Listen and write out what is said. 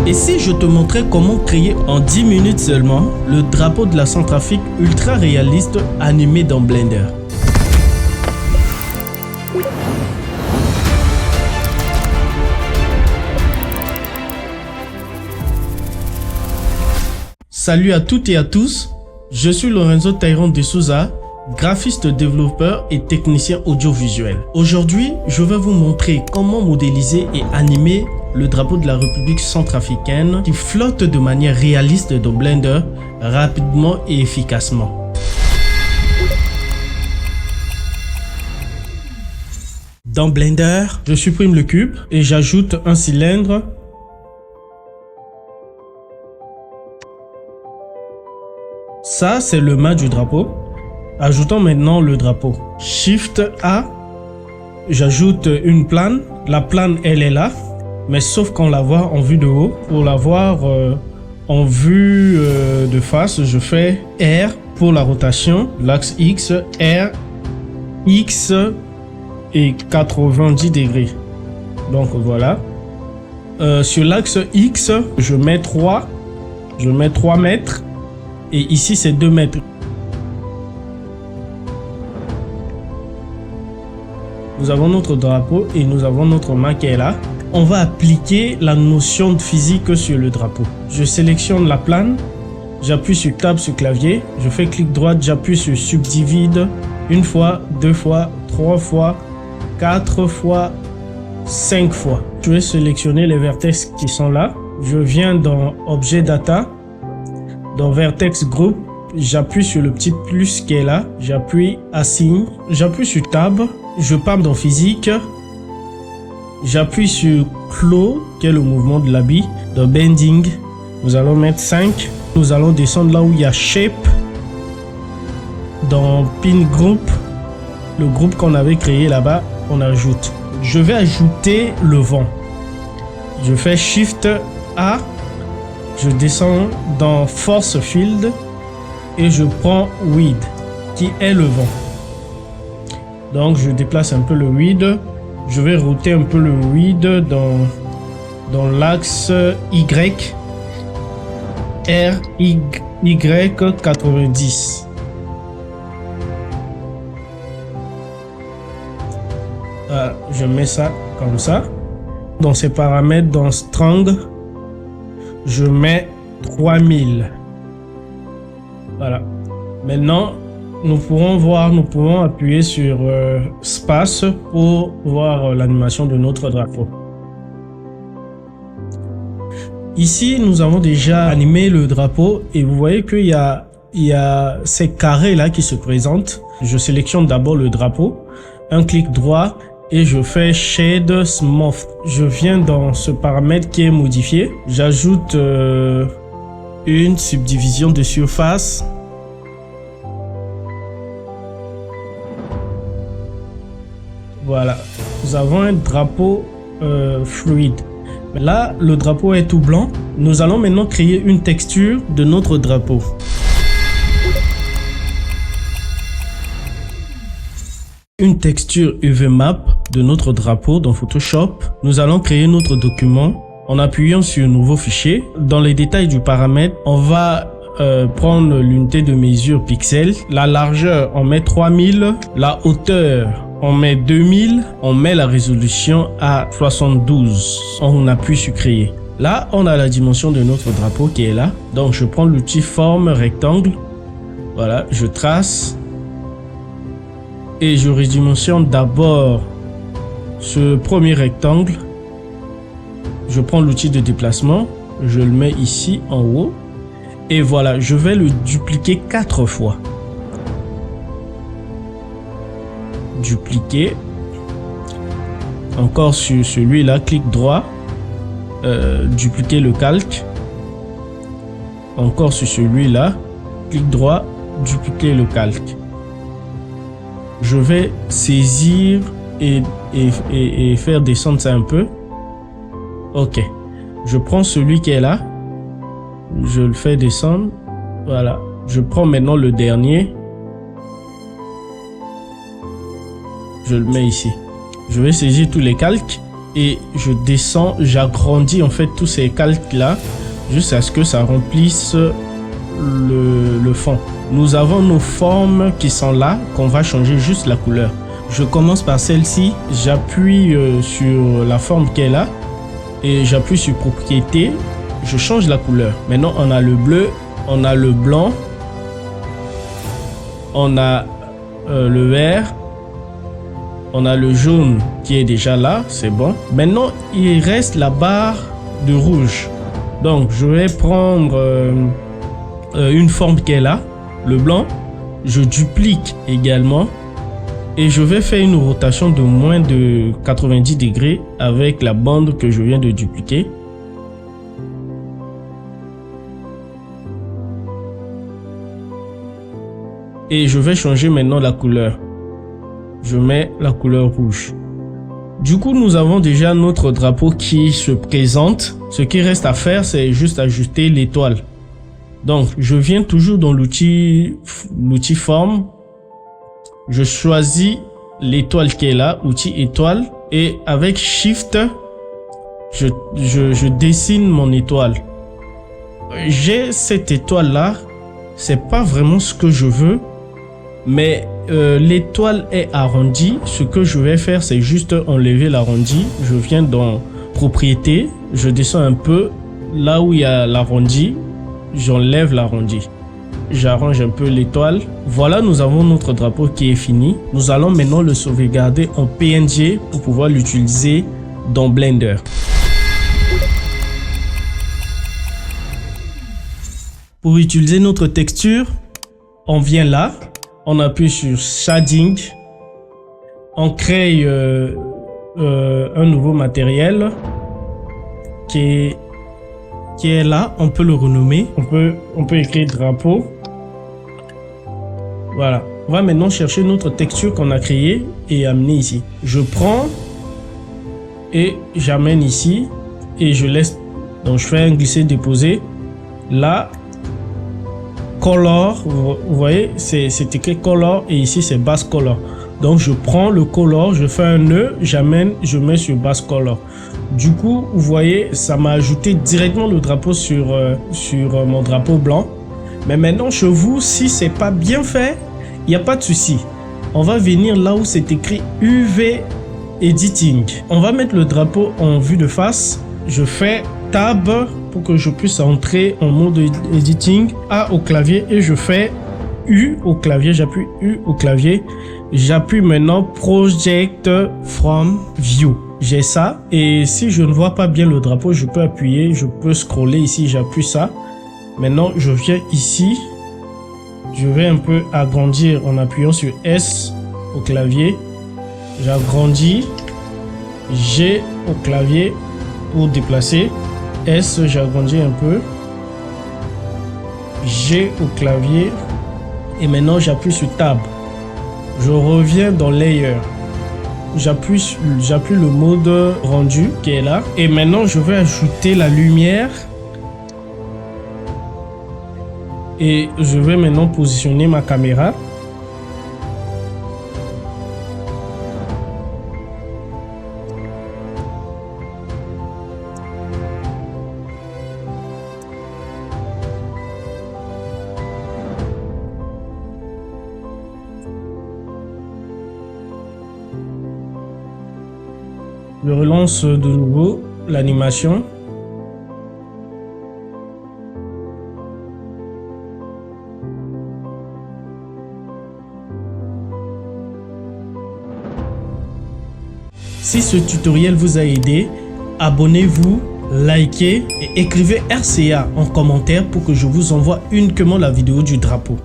Et si je te montrais comment créer en 10 minutes seulement le drapeau de la Centrafrique ultra réaliste animé dans Blender? Salut à toutes et à tous, je suis Lorenzo Tyrone de Souza, graphiste développeur et technicien audiovisuel. Aujourd'hui, je vais vous montrer comment modéliser et animer le drapeau de la République centrafricaine qui flotte de manière réaliste dans Blender rapidement et efficacement. Dans Blender, je supprime le cube et j'ajoute un cylindre. Ça, c'est le mât du drapeau. Ajoutons maintenant le drapeau. Shift A, j'ajoute une plane. La plane, elle est là, mais sauf qu'on la voit en vue de haut. Pour la voir en vue de face, je fais R pour la rotation, l'axe X, R, X et 90 degrés. Donc voilà. Sur l'axe X, je mets 3 mètres. Et ici, c'est 2 mètres. Nous avons notre drapeau et nous avons notre mât qui est là. On va appliquer la notion de physique sur le drapeau. Je sélectionne la plane. J'appuie sur Tab sur clavier. Je fais clic droit, j'appuie sur Subdivide. 1 fois, 2 fois, 3 fois, 4 fois, 5 fois. Je vais sélectionner les vertex qui sont là. Je viens dans Objet Data. Dans Vertex Group, j'appuie sur le petit plus qui est là. J'appuie Assign. J'appuie sur Tab. Je pars dans Physique. J'appuie sur Claw, qui est le mouvement de l'habit. Dans Bending, nous allons mettre 5. Nous allons descendre là où il y a Shape. Dans Pin Group, le groupe qu'on avait créé là-bas, on ajoute. Je vais ajouter le vent. Je fais Shift A. Je descends dans Force Field et je prends Wind, qui est le vent. Donc je déplace un peu le Wind. Je vais router un peu le Wind dans l'axe Y. R, Y, 90. Je mets ça comme ça. Dans ces paramètres, dans Strong, je mets 3000. Voilà. Maintenant, nous pourrons appuyer sur Space pour voir l'animation de notre drapeau. Ici, nous avons déjà animé le drapeau et vous voyez qu'il y a ces carrés là qui se présentent. Je sélectionne d'abord le drapeau, un clic droit et je fais Shade Smooth. Je viens dans ce paramètre qui est modifié. J'ajoute une subdivision de surface. Voilà. Nous avons un drapeau fluide. Là, le drapeau est tout blanc. Nous allons maintenant créer une texture de notre drapeau. Une texture UV Map de notre drapeau dans Photoshop. Nous allons créer notre document en appuyant sur Nouveau fichier. Dans les détails du paramètre, on va prendre l'unité de mesure pixels. La largeur, on met 3000. La hauteur, on met 2000. On met la résolution à 72. On appuie sur Créer. Là, on a la dimension de notre drapeau qui est là. Donc, je prends l'outil Forme rectangle. Voilà, je trace. Et je redimensionne d'abord ce premier rectangle. Je prends l'outil de déplacement. Je le mets ici en haut. Et voilà, je vais le dupliquer 4 fois. Dupliquer. Encore sur celui-là, clic droit. Dupliquer le calque. Encore sur celui-là, clic droit, dupliquer le calque. Je vais saisir et faire descendre ça un peu. Ok. Je prends celui qui est là. Je le fais descendre. Voilà. Je prends maintenant le dernier. Je le mets ici. Je vais saisir tous les calques et je descends, j'agrandis en fait tous ces calques là jusqu'à ce que ça remplisse le fond. Nous avons nos formes qui sont là, qu'on va changer juste la couleur. Je commence par celle-ci, j'appuie sur la forme qui est là et j'appuie sur propriété, je change la couleur. Maintenant on a le bleu, on a le blanc, on a le vert, on a le jaune qui est déjà là, c'est bon. Maintenant il reste la barre de rouge. Donc je vais prendre une forme qui est là, le blanc, je duplique également et je vais faire une rotation de moins de 90 degrés avec la bande que je viens de dupliquer. Et je vais changer maintenant la couleur. Je mets la couleur rouge. Du coup, nous avons déjà notre drapeau qui se présente. Ce qui reste à faire, c'est juste ajouter l'étoile. Donc, je viens toujours dans l'outil forme. Je choisis l'étoile qui est là, outil étoile. Et avec Shift, je dessine mon étoile. J'ai cette étoile là. C'est pas vraiment ce que je veux. Mais l'étoile est arrondie. Ce que je vais faire, c'est juste enlever l'arrondi. Je viens dans propriété. Je descends un peu. Là où il y a l'arrondi, j'enlève l'arrondi. J'arrange un peu l'étoile. Voilà, nous avons notre drapeau qui est fini. Nous allons maintenant le sauvegarder en PNG pour pouvoir l'utiliser dans Blender. Pour utiliser notre texture, on vient là. On appuie sur Shading. On crée un nouveau matériel qui est là. On peut le renommer. On peut écrire drapeau. Voilà. On va maintenant chercher notre texture qu'on a créée et amener ici. Je prends et j'amène ici et je laisse. Donc je fais un glisser-déposer. Là. Color, vous voyez, c'est écrit color et ici c'est basse color. Donc je prends le color, je fais un nœud, j'amène, je mets sur basse color. Du coup, vous voyez, ça m'a ajouté directement le drapeau sur mon drapeau blanc. Mais maintenant, chez vous, si c'est pas bien fait, il n'y a pas de souci. On va venir là où c'est écrit UV Editing. On va mettre le drapeau en vue de face. Je fais Tab pour que je puisse entrer en mode editing, A au clavier et je fais U au clavier, j'appuie U au clavier, j'appuie maintenant Project from View. J'ai ça et si je ne vois pas bien le drapeau, je peux appuyer, je peux scroller ici, j'appuie ça. Maintenant je viens ici, je vais un peu agrandir en appuyant sur S au clavier, j'agrandis, G au clavier pour déplacer. S, j'agrandis un peu. G au clavier. Et maintenant, j'appuie sur Tab. Je reviens dans Layer. J'appuie le mode rendu qui est là. Et maintenant, je vais ajouter la lumière. Et je vais maintenant positionner ma caméra. Je relance de nouveau l'animation. Si ce tutoriel vous a aidé, abonnez-vous, likez et écrivez RCA en commentaire pour que je vous envoie uniquement la vidéo du drapeau.